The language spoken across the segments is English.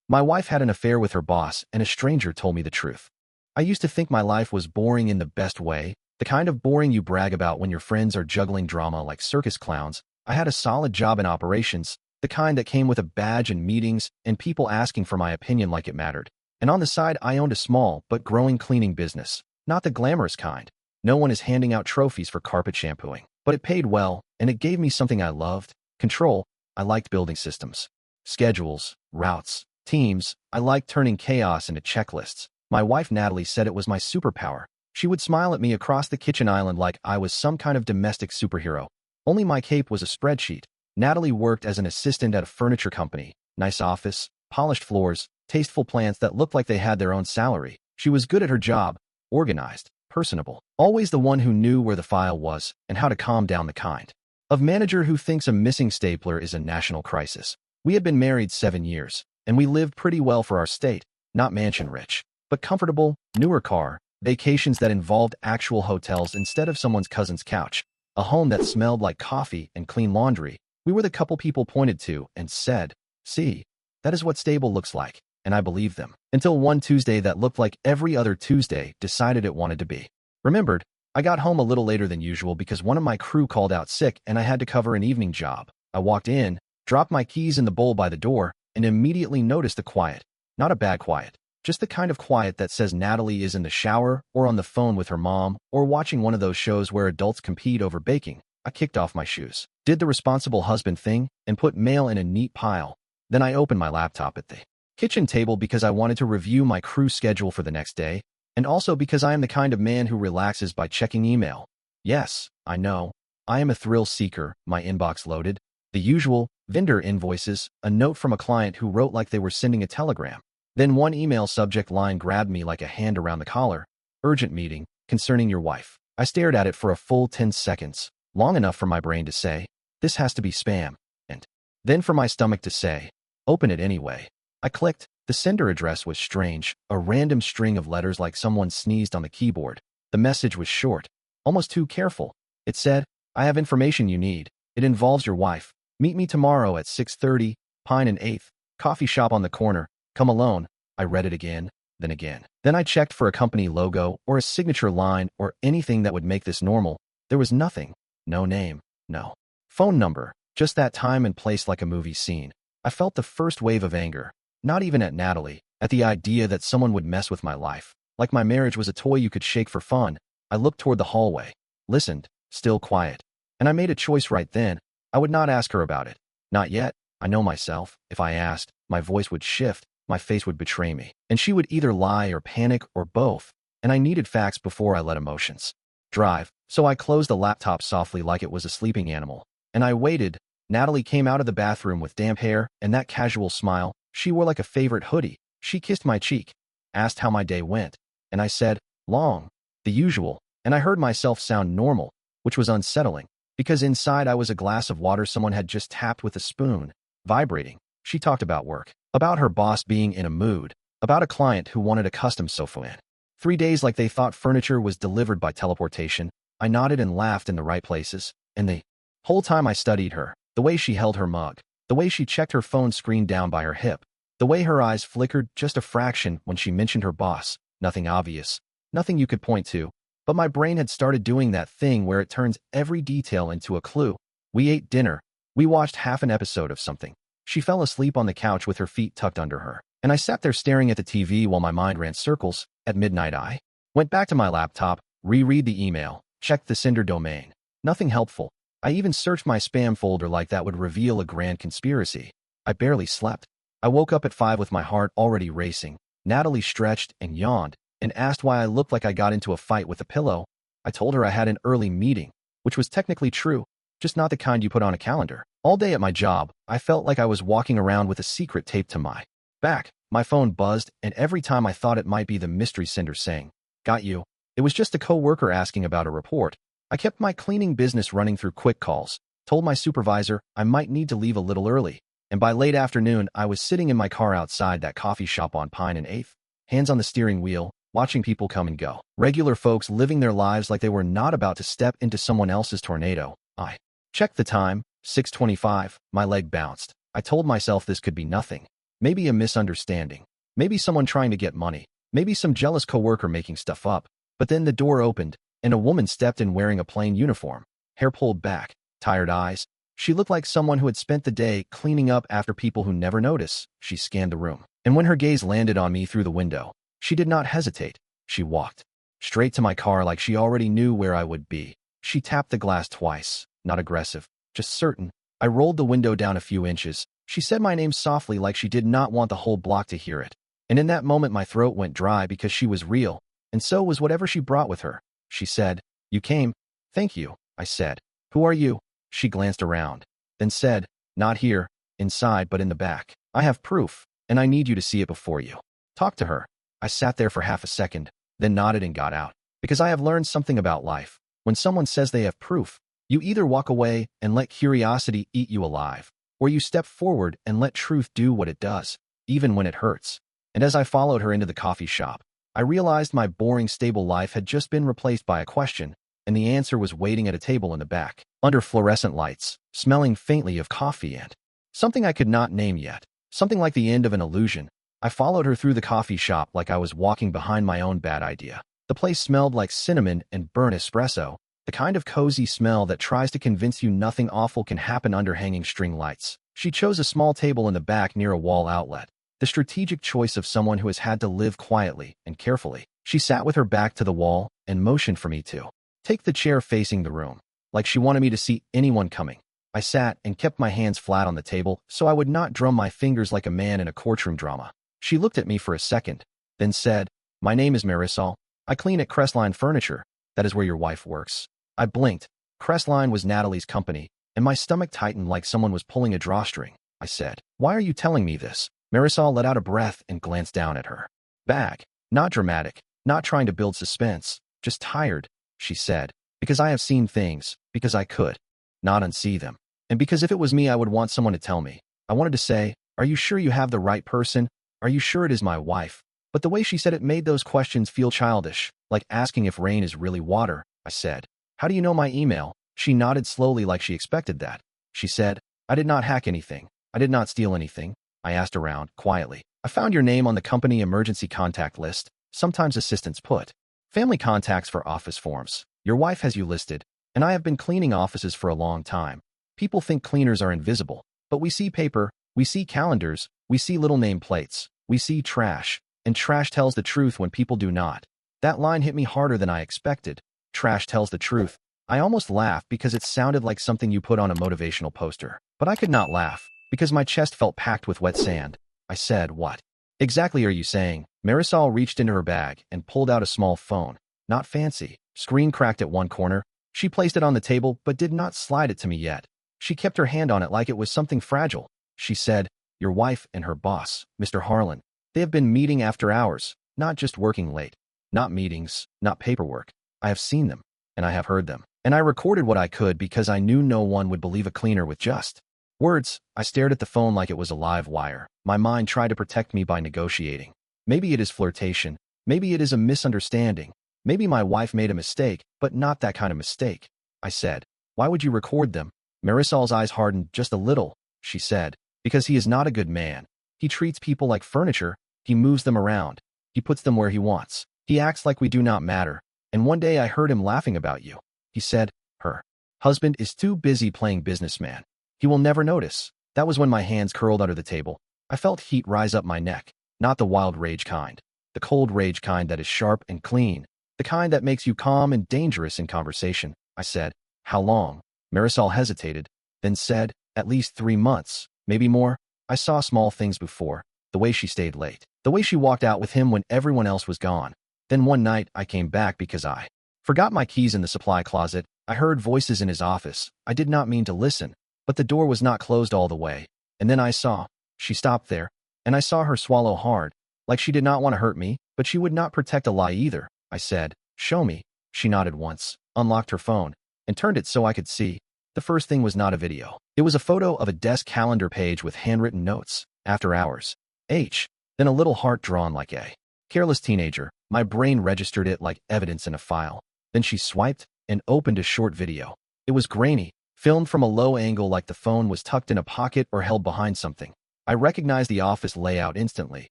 My wife had an affair with her boss, and a stranger told me the truth. I used to think my life was boring in the best way, the kind of boring you brag about when your friends are juggling drama like circus clowns. I had a solid job in operations, the kind that came with a badge and meetings and people asking for my opinion like it mattered. And on the side, I owned a small but growing cleaning business, not the glamorous kind. No one is handing out trophies for carpet shampooing, but it paid well, and it gave me something I loved: control. I liked building systems, schedules, routes, teams. I liked turning chaos into checklists. My wife Natalie said it was my superpower. She would smile at me across the kitchen island like I was some kind of domestic superhero. Only my cape was a spreadsheet. Natalie worked as an assistant at a furniture company. Nice office, polished floors, tasteful plants that looked like they had their own salary. She was good at her job, organized, personable, always the one who knew where the file was and how to calm down the kind of manager who thinks a missing stapler is a national crisis. We had been married 7 years, and we lived pretty well for our state, not mansion rich, but comfortable, newer car, vacations that involved actual hotels instead of someone's cousin's couch, a home that smelled like coffee and clean laundry. We were the couple people pointed to and said, "See, that is what stable looks like." And I believed them. Until one Tuesday that looked like every other Tuesday decided it wanted to be. Remembered, I got home a little later than usual because one of my crew called out sick and I had to cover an evening job. I walked in, dropped my keys in the bowl by the door, and immediately noticed the quiet. Not a bad quiet, just the kind of quiet that says Natalie is in the shower or on the phone with her mom or watching one of those shows where adults compete over baking. I kicked off my shoes, did the responsible husband thing, and put mail in a neat pile. Then I opened my laptop at the kitchen table because I wanted to review my crew schedule for the next day, and also because I am the kind of man who relaxes by checking email. Yes, I know, I am a thrill seeker. My inbox loaded. The usual: vendor invoices, a note from a client who wrote like they were sending a telegram. Then one email subject line grabbed me like a hand around the collar: urgent meeting, concerning your wife. I stared at it for a full 10 seconds, long enough for my brain to say, this has to be spam, and then for my stomach to say, open it anyway. I clicked. The sender address was strange, a random string of letters like someone sneezed on the keyboard. The message was short, almost too careful. It said, I have information you need. It involves your wife. Meet me tomorrow at 6:30, Pine and 8th, coffee shop on the corner. Come alone. I read it again, then again. Then I checked for a company logo or a signature line or anything that would make this normal. There was nothing. No name, no phone number, just that time and place like a movie scene. I felt the first wave of anger, not even at Natalie, at the idea that someone would mess with my life, like my marriage was a toy you could shake for fun. I looked toward the hallway, listened, still quiet, and I made a choice right then. I would not ask her about it. Not yet. I know myself. If I asked, my voice would shift, my face would betray me, and she would either lie or panic or both, and I needed facts before I let emotions drive. So I closed the laptop softly like it was a sleeping animal, and I waited. Natalie came out of the bathroom with damp hair and that casual smile she wore like a favorite hoodie. She kissed my cheek, asked how my day went, and I said, long, the usual, and I heard myself sound normal, which was unsettling, because inside I was a glass of water someone had just tapped with a spoon, vibrating. She talked about work, about her boss being in a mood, about a client who wanted a custom sofa in 3 days like they thought furniture was delivered by teleportation. I nodded and laughed in the right places, and the whole time I studied her, the way she held her mug, the way she checked her phone screen down by her hip, the way her eyes flickered just a fraction when she mentioned her boss. Nothing obvious, nothing you could point to, but my brain had started doing that thing where it turns every detail into a clue. We ate dinner. We watched half an episode of something. She fell asleep on the couch with her feet tucked under her, and I sat there staring at the TV while my mind ran circles. At midnight I went back to my laptop, reread the email, checked the sender domain. Nothing helpful. I even searched my spam folder like that would reveal a grand conspiracy. I barely slept. I woke up at 5 with my heart already racing. Natalie stretched and yawned and asked why I looked like I got into a fight with a pillow. I told her I had an early meeting, which was technically true, just not the kind you put on a calendar. All day at my job, I felt like I was walking around with a secret taped to my back. My phone buzzed, and every time I thought it might be the mystery sender saying, got you, it was just a coworker asking about a report. I kept my cleaning business running through quick calls, told my supervisor I might need to leave a little early, and by late afternoon I was sitting in my car outside that coffee shop on Pine and 8th, hands on the steering wheel, watching people come and go. Regular folks living their lives like they were not about to step into someone else's tornado. I checked the time, 6:25, my leg bounced. I told myself this could be nothing. Maybe a misunderstanding. Maybe someone trying to get money. Maybe some jealous coworker making stuff up. But then the door opened, and a woman stepped in wearing a plain uniform, hair pulled back, tired eyes. She looked like someone who had spent the day cleaning up after people who never notice. She scanned the room, and when her gaze landed on me through the window, she did not hesitate. She walked straight to my car like she already knew where I would be. She tapped the glass twice, not aggressive, just certain. I rolled the window down a few inches. She said my name softly like she did not want the whole block to hear it. And in that moment my throat went dry because she was real, and so was whatever she brought with her. She said, "You came." "Thank you," I said. "Who are you?" She glanced around, then said, "Not here, inside, but in the back. I have proof, and I need you to see it before you talk to her." I sat there for half a second, then nodded and got out. Because I have learned something about life. When someone says they have proof, you either walk away and let curiosity eat you alive, or you step forward and let truth do what it does, even when it hurts. And as I followed her into the coffee shop, I realized my boring, stable life had just been replaced by a question, and the answer was waiting at a table in the back, under fluorescent lights, smelling faintly of coffee and something I could not name yet, something like the end of an illusion. I followed her through the coffee shop like I was walking behind my own bad idea. The place smelled like cinnamon and burnt espresso, the kind of cozy smell that tries to convince you nothing awful can happen under hanging string lights. She chose a small table in the back near a wall outlet, the strategic choice of someone who has had to live quietly and carefully. She sat with her back to the wall and motioned for me to take the chair facing the room, like she wanted me to see anyone coming. I sat and kept my hands flat on the table so I would not drum my fingers like a man in a courtroom drama. She looked at me for a second, then said, "My name is Marisol. I clean at Crestline Furniture. That is where your wife works." I blinked. Crestline was Natalie's company, and my stomach tightened like someone was pulling a drawstring. I said, "Why are you telling me this?" Marisol let out a breath and glanced down at her bag. Not dramatic, not trying to build suspense, just tired, she said. "Because I have seen things, because I could not unsee them. And because if it was me, I would want someone to tell me." I wanted to say, "Are you sure you have the right person? Are you sure it is my wife?" But the way she said it made those questions feel childish, like asking if rain is really water. I said, "How do you know my email?" She nodded slowly like she expected that. She said, "I did not hack anything. I did not steal anything." I asked around, quietly. "I found your name on the company emergency contact list. Sometimes assistants put family contacts for office forms. Your wife has you listed, and I have been cleaning offices for a long time. People think cleaners are invisible, but we see paper, we see calendars, we see little name plates, we see trash, and trash tells the truth when people do not." That line hit me harder than I expected. Trash tells the truth. I almost laughed because it sounded like something you put on a motivational poster. But I could not laugh, because my chest felt packed with wet sand. I said, "What exactly are you saying?" Marisol reached into her bag and pulled out a small phone. Not fancy. Screen cracked at one corner. She placed it on the table but did not slide it to me yet. She kept her hand on it like it was something fragile. She said, "Your wife and her boss, Mr. Harlan. They have been meeting after hours, not just working late. Not meetings, not paperwork. I have seen them, and I have heard them. And I recorded what I could because I knew no one would believe a cleaner with just words." I stared at the phone like it was a live wire. My mind tried to protect me by negotiating. Maybe it is flirtation. Maybe it is a misunderstanding. Maybe my wife made a mistake, but not that kind of mistake. I said, "Why would you record them?" Marisol's eyes hardened just a little. She said, "Because he is not a good man. He treats people like furniture. He moves them around. He puts them where he wants. He acts like we do not matter. And one day I heard him laughing about you. He said, her husband is too busy playing businessman. He will never notice." That was when my hands curled under the table. I felt heat rise up my neck. Not the wild rage kind. The cold rage kind that is sharp and clean. The kind that makes you calm and dangerous in conversation. I said, "How long?" Marisol hesitated, then said, "At least 3 months, maybe more." I saw small things before. The way she stayed late. The way she walked out with him when everyone else was gone. Then one night, I came back because I forgot my keys in the supply closet. I heard voices in his office. I did not mean to listen, but the door was not closed all the way. And then I saw. She stopped there, and I saw her swallow hard, like she did not want to hurt me, but she would not protect a lie either. I said, "Show me." She nodded once, unlocked her phone, and turned it so I could see. The first thing was not a video. It was a photo of a desk calendar page with handwritten notes. After hours. H. Then a little heart drawn like a careless teenager. My brain registered it like evidence in a file. Then she swiped and opened a short video. It was grainy, filmed from a low angle like the phone was tucked in a pocket or held behind something. I recognized the office layout instantly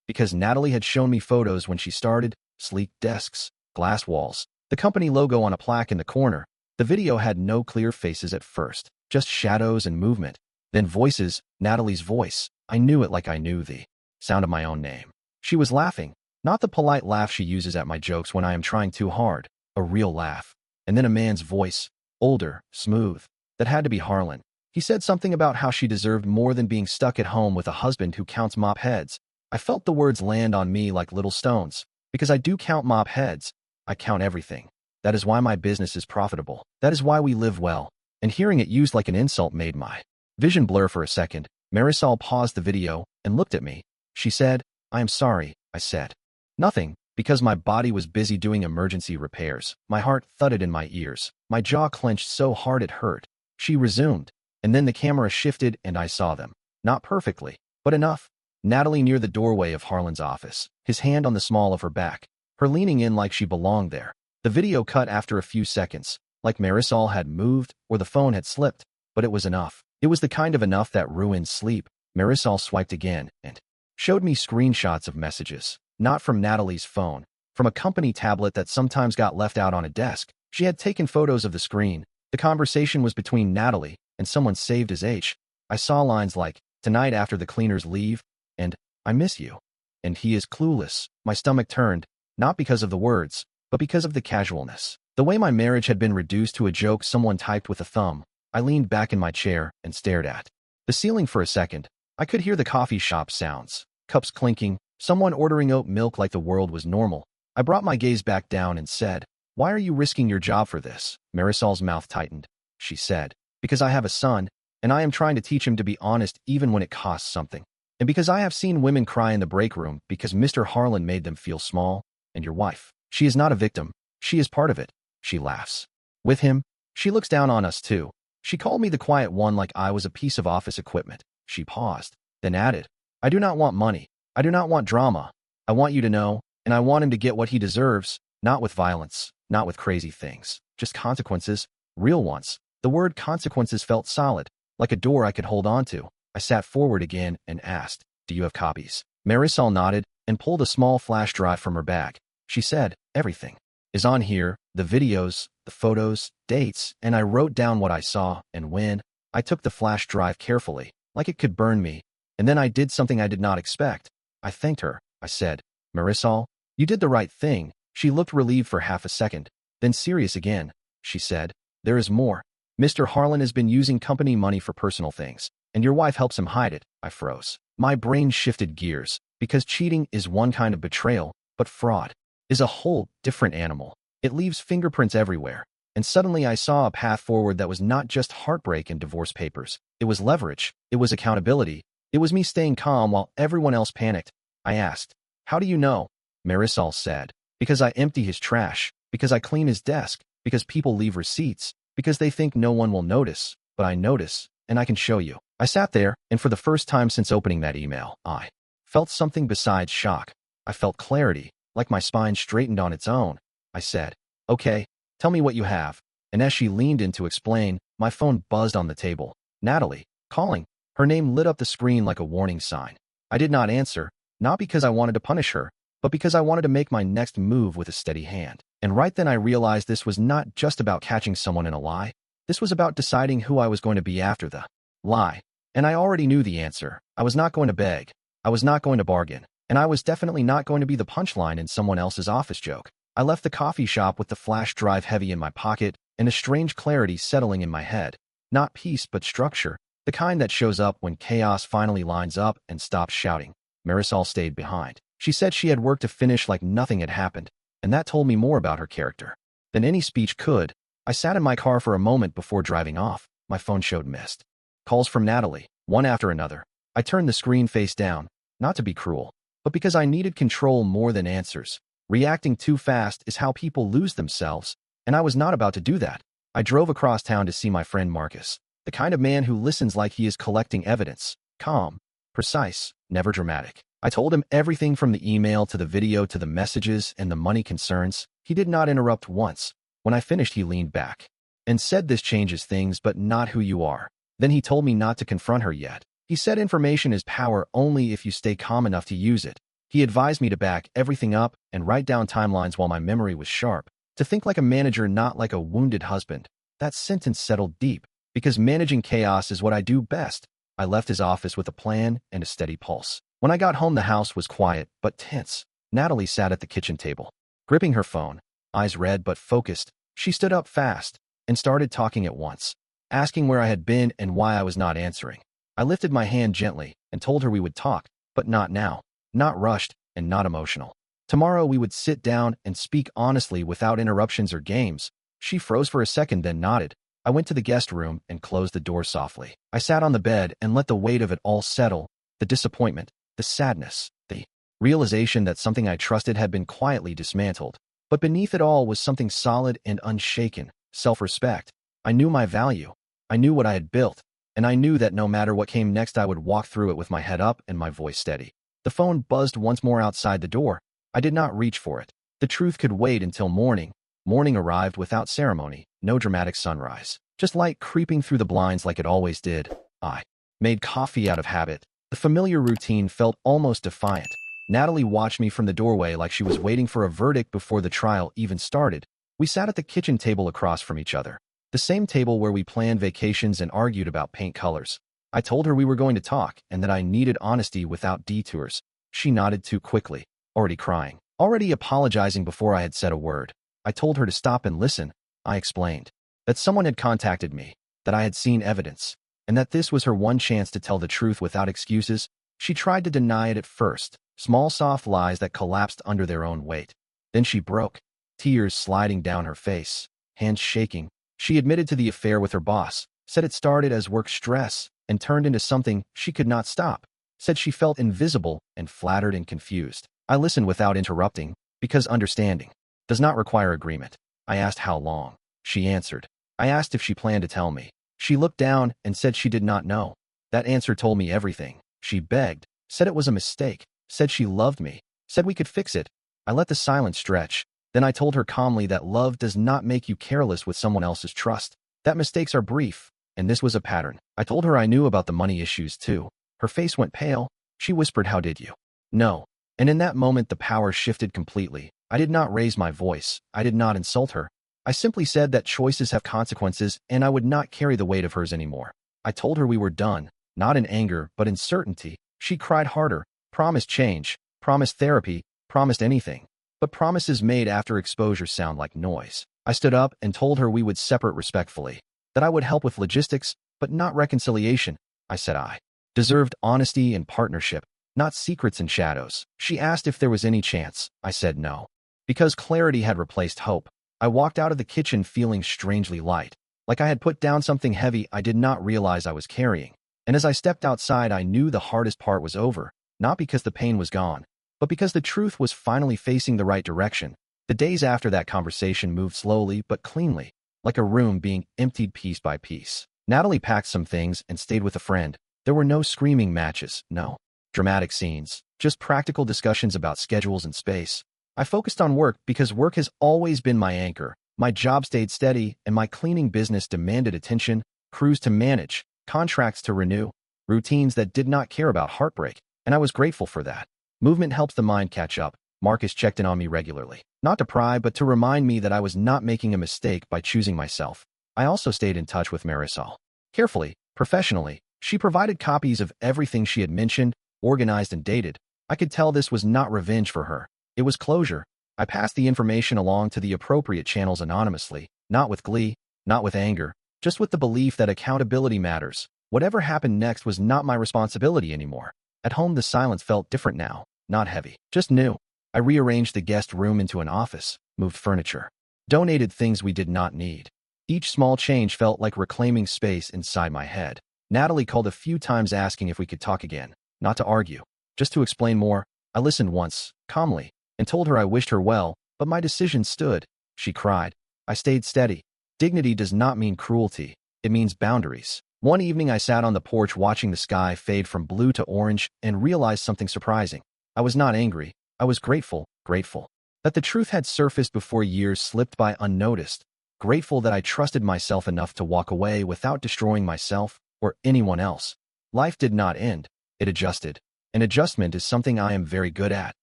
because Natalie had shown me photos when she started: sleek desks, glass walls, the company logo on a plaque in the corner. The video had no clear faces at first, just shadows and movement. Then voices, Natalie's voice. I knew it like I knew the sound of my own name. She was laughing, not the polite laugh she uses at my jokes when I am trying too hard, a real laugh. And then a man's voice, older, smooth. That had to be Harlan. He said something about how she deserved more than being stuck at home with a husband who counts mop heads. I felt the words land on me like little stones, because I do count mop heads. I count everything. That is why my business is profitable. That is why we live well. And hearing it used like an insult made my vision blur for a second. Marisol paused the video and looked at me. She said, "I am sorry," I said. Nothing, because my body was busy doing emergency repairs. My heart thudded in my ears. My jaw clenched so hard it hurt. She resumed, and then the camera shifted and I saw them. Not perfectly, but enough. Natalie near the doorway of Harlan's office, his hand on the small of her back, her leaning in like she belonged there. The video cut after a few seconds, like Marisol had moved or the phone had slipped, but it was enough. It was the kind of enough that ruined sleep. Marisol swiped again and showed me screenshots of messages, not from Natalie's phone, from a company tablet that sometimes got left out on a desk. She had taken photos of the screen. The conversation was between Natalie and someone saved as H. I saw lines like, "Tonight after the cleaners leave," and "I miss you." And he is clueless. My stomach turned, not because of the words, but because of the casualness. The way my marriage had been reduced to a joke someone typed with a thumb. I leaned back in my chair and stared at the ceiling for a second. I could hear the coffee shop sounds, cups clinking, someone ordering oat milk like the world was normal. I brought my gaze back down and said, "Why are you risking your job for this?" Marisol's mouth tightened. She said, "Because I have a son, and I am trying to teach him to be honest even when it costs something. And because I have seen women cry in the break room because Mr. Harlan made them feel small. And your wife, she is not a victim. She is part of it." She laughs. "With him, she looks down on us too." She called me the quiet one like I was a piece of office equipment. She paused, then added, "I do not want money. I do not want drama. I want you to know, and I want him to get what he deserves, not with violence, not with crazy things, just consequences, real ones." The word consequences felt solid, like a door I could hold on to. I sat forward again and asked, "Do you have copies?" Marisol nodded and pulled a small flash drive from her bag. She said, "Everything is on here, the videos, the photos, dates," and I wrote down what I saw and when. I took the flash drive carefully, like it could burn me, and then I did something I did not expect. I thanked her. I said, "Marisol, you did the right thing." She looked relieved for half a second, then serious again. She said, "There is more. Mr. Harlan has been using company money for personal things, and your wife helps him hide it." I froze. My brain shifted gears, because cheating is one kind of betrayal, but fraud is a whole different animal. It leaves fingerprints everywhere. And suddenly I saw a path forward that was not just heartbreak and divorce papers. It was leverage. It was accountability. It was me staying calm while everyone else panicked. I asked, "How do you know?" Marisol said, "Because I empty his trash, because I clean his desk, because people leave receipts, because they think no one will notice, but I notice, and I can show you." I sat there, and for the first time since opening that email, I felt something besides shock. I felt clarity, like my spine straightened on its own. I said, "Okay, tell me what you have." And as she leaned in to explain, my phone buzzed on the table. Natalie, calling. Her name lit up the screen like a warning sign. I did not answer, not because I wanted to punish her, but because I wanted to make my next move with a steady hand. And right then I realized this was not just about catching someone in a lie. This was about deciding who I was going to be after the lie. And I already knew the answer. I was not going to beg. I was not going to bargain. And I was definitely not going to be the punchline in someone else's office joke. I left the coffee shop with the flash drive heavy in my pocket and a strange clarity settling in my head. Not peace, but structure. The kind that shows up when chaos finally lines up and stops shouting. Marisol stayed behind. She said she had work to finish like nothing had happened, and that told me more about her character than any speech could. I sat in my car for a moment before driving off. My phone showed missed calls from Natalie, one after another. I turned the screen face down, not to be cruel, but because I needed control more than answers. Reacting too fast is how people lose themselves, and I was not about to do that. I drove across town to see my friend Marcus, the kind of man who listens like he is collecting evidence, calm, precise, never dramatic. I told him everything from the email to the video to the messages and the money concerns. He did not interrupt once. When I finished, he leaned back and said, "This changes things, but not who you are." Then he told me not to confront her yet, He said information is power only if you stay calm enough to use it. He advised me to back everything up and write down timelines while my memory was sharp, to think like a manager, not like a wounded husband. That sentence settled deep, because managing chaos is what I do best. I left his office with a plan and a steady pulse. When I got home, the house was quiet but tense. Natalie sat at the kitchen table, gripping her phone, eyes red but focused. She stood up fast and started talking at once, asking where I had been and why I was not answering. I lifted my hand gently and told her we would talk, but not now, not rushed and not emotional. Tomorrow we would sit down and speak honestly without interruptions or games. She froze for a second, then nodded. I went to the guest room and closed the door softly. I sat on the bed and let the weight of it all settle, the disappointment, the sadness, the realization that something I trusted had been quietly dismantled. But beneath it all was something solid and unshaken, self-respect. I knew my value. I knew what I had built, and I knew that no matter what came next, I would walk through it with my head up and my voice steady. The phone buzzed once more outside the door. I did not reach for it. The truth could wait until morning. Morning arrived without ceremony, no dramatic sunrise, just light creeping through the blinds like it always did. I made coffee out of habit. The familiar routine felt almost defiant. Natalie watched me from the doorway like she was waiting for a verdict before the trial even started. We sat at the kitchen table across from each other, the same table where we planned vacations and argued about paint colors. I told her we were going to talk and that I needed honesty without detours. She nodded too quickly, already crying, already apologizing before I had said a word. I told her to stop and listen. I explained that someone had contacted me, that I had seen evidence, and that this was her one chance to tell the truth without excuses. She tried to deny it at first, small soft lies that collapsed under their own weight. Then she broke, tears sliding down her face, hands shaking. She admitted to the affair with her boss, said it started as work stress and turned into something she could not stop, said she felt invisible and flattered and confused. I listened without interrupting, because understanding does not require agreement. I asked how long. She answered. I asked if she planned to tell me. She looked down and said she did not know. That answer told me everything. She begged, said it was a mistake, said she loved me, said we could fix it. I let the silence stretch. Then I told her calmly that love does not make you careless with someone else's trust, that mistakes are brief, and this was a pattern. I told her I knew about the money issues too. Her face went pale. She whispered, "How did you?" No. And in that moment the power shifted completely. I did not raise my voice. I did not insult her. I simply said that choices have consequences and I would not carry the weight of hers anymore. I told her we were done, not in anger, but in certainty. She cried harder, promised change, promised therapy, promised anything. But promises made after exposure sound like noise. I stood up and told her we would separate respectfully, that I would help with logistics, but not reconciliation. I said I deserved honesty and partnership, not secrets and shadows. She asked if there was any chance. I said no, because clarity had replaced hope. I walked out of the kitchen feeling strangely light, like I had put down something heavy I did not realize I was carrying. And as I stepped outside, I knew the hardest part was over, not because the pain was gone, but because the truth was finally facing the right direction. The days after that conversation moved slowly but cleanly, like a room being emptied piece by piece. Natalie packed some things and stayed with a friend. There were no screaming matches, no dramatic scenes, just practical discussions about schedules and space. I focused on work because work has always been my anchor. My job stayed steady, and my cleaning business demanded attention, crews to manage, contracts to renew, routines that did not care about heartbreak, and I was grateful for that. Movement helps the mind catch up. Marcus checked in on me regularly, not to pry, but to remind me that I was not making a mistake by choosing myself. I also stayed in touch with Marisol. Carefully, professionally, she provided copies of everything she had mentioned, organized and dated. I could tell this was not revenge for her. It was closure. I passed the information along to the appropriate channels anonymously, not with glee, not with anger, just with the belief that accountability matters. Whatever happened next was not my responsibility anymore. At home, the silence felt different now, not heavy, just new. I rearranged the guest room into an office, moved furniture, donated things we did not need. Each small change felt like reclaiming space inside my head. Natalie called a few times asking if we could talk again, not to argue, just to explain more. I listened once, calmly, and told her I wished her well, but my decision stood. She cried. I stayed steady. Dignity does not mean cruelty. It means boundaries. One evening I sat on the porch watching the sky fade from blue to orange and realized something surprising. I was not angry. I was grateful that the truth had surfaced before years slipped by unnoticed. Grateful that I trusted myself enough to walk away without destroying myself or anyone else. Life did not end. It adjusted. An adjustment is something I am very good at.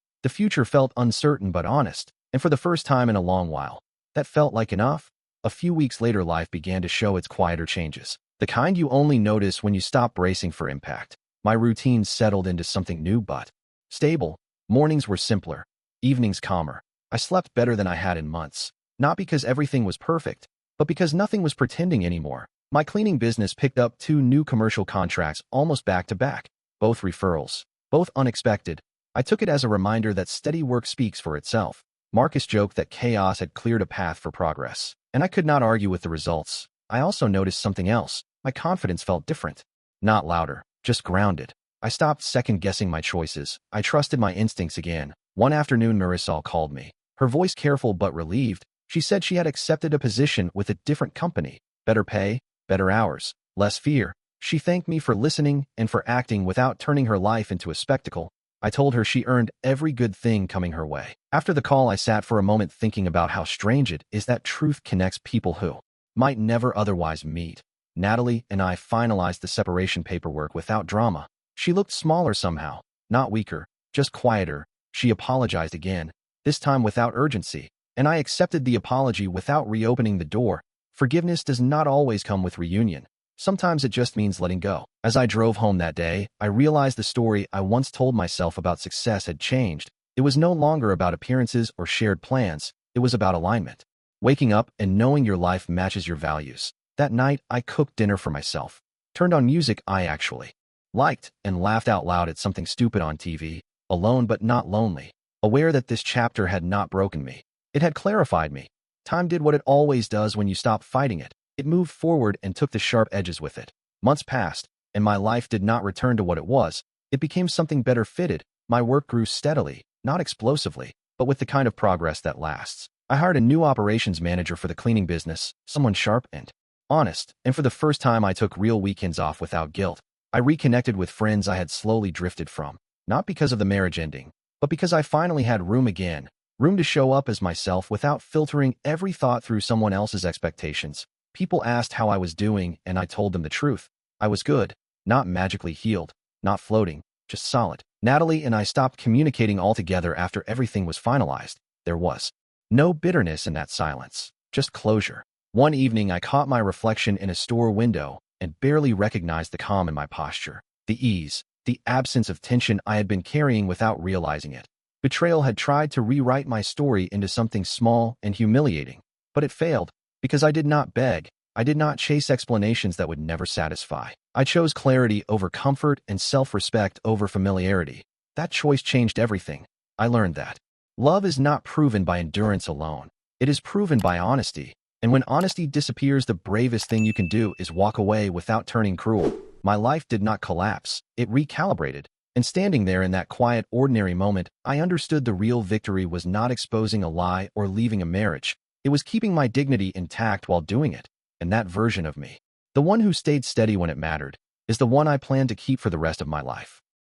The future felt uncertain but honest, and for the first time in a long while, that felt like enough. A few weeks later, life began to show its quieter changes, the kind you only notice when you stop bracing for impact. My routine settled into something new but stable. Mornings were simpler, evenings calmer. I slept better than I had in months, not because everything was perfect, but because nothing was pretending anymore. My cleaning business picked up 2 new commercial contracts almost back to back, both referrals, both unexpected. I took it as a reminder that steady work speaks for itself. Marcus joked that chaos had cleared a path for progress, and I could not argue with the results. I also noticed something else. My confidence felt different. Not louder, just grounded. I stopped second-guessing my choices. I trusted my instincts again. One afternoon, Marisol called me. Her voice careful but relieved. She said she had accepted a position with a different company. Better pay, better hours, less fear. She thanked me for listening and for acting without turning her life into a spectacle. I told her she earned every good thing coming her way. After the call, I sat for a moment thinking about how strange it is that truth connects people who might never otherwise meet. Natalie and I finalized the separation paperwork without drama. She looked smaller somehow, not weaker, just quieter. She apologized again, this time without urgency, and I accepted the apology without reopening the door. Forgiveness does not always come with reunion. Sometimes it just means letting go. As I drove home that day, I realized the story I once told myself about success had changed. It was no longer about appearances or shared plans. It was about alignment. Waking up and knowing your life matches your values. That night, I cooked dinner for myself, turned on music I actually liked, and laughed out loud at something stupid on TV, alone but not lonely, aware that this chapter had not broken me. It had clarified me. Time did what it always does when you stop fighting it. It moved forward and took the sharp edges with it. Months passed, and my life did not return to what it was. It became something better fitted. My work grew steadily, not explosively, but with the kind of progress that lasts. I hired a new operations manager for the cleaning business, someone sharp and honest, and for the first time I took real weekends off without guilt. I reconnected with friends I had slowly drifted from, not because of the marriage ending, but because I finally had room again, room to show up as myself without filtering every thought through someone else's expectations. People asked how I was doing, and I told them the truth. I was good, not magically healed, not floating, just solid. Natalie and I stopped communicating altogether after everything was finalized. There was no bitterness in that silence, just closure. One evening, I caught my reflection in a store window and barely recognized the calm in my posture, the ease, the absence of tension I had been carrying without realizing it. Betrayal had tried to rewrite my story into something small and humiliating, but it failed. Because I did not beg, I did not chase explanations that would never satisfy. I chose clarity over comfort and self-respect over familiarity. That choice changed everything. I learned that love is not proven by endurance alone. It is proven by honesty. And when honesty disappears, the bravest thing you can do is walk away without turning cruel. My life did not collapse. It recalibrated. And standing there in that quiet, ordinary moment, I understood the real victory was not exposing a lie or leaving a marriage. It was keeping my dignity intact while doing it, and that version of me, the one who stayed steady when it mattered, is the one I plan to keep for the rest of my life.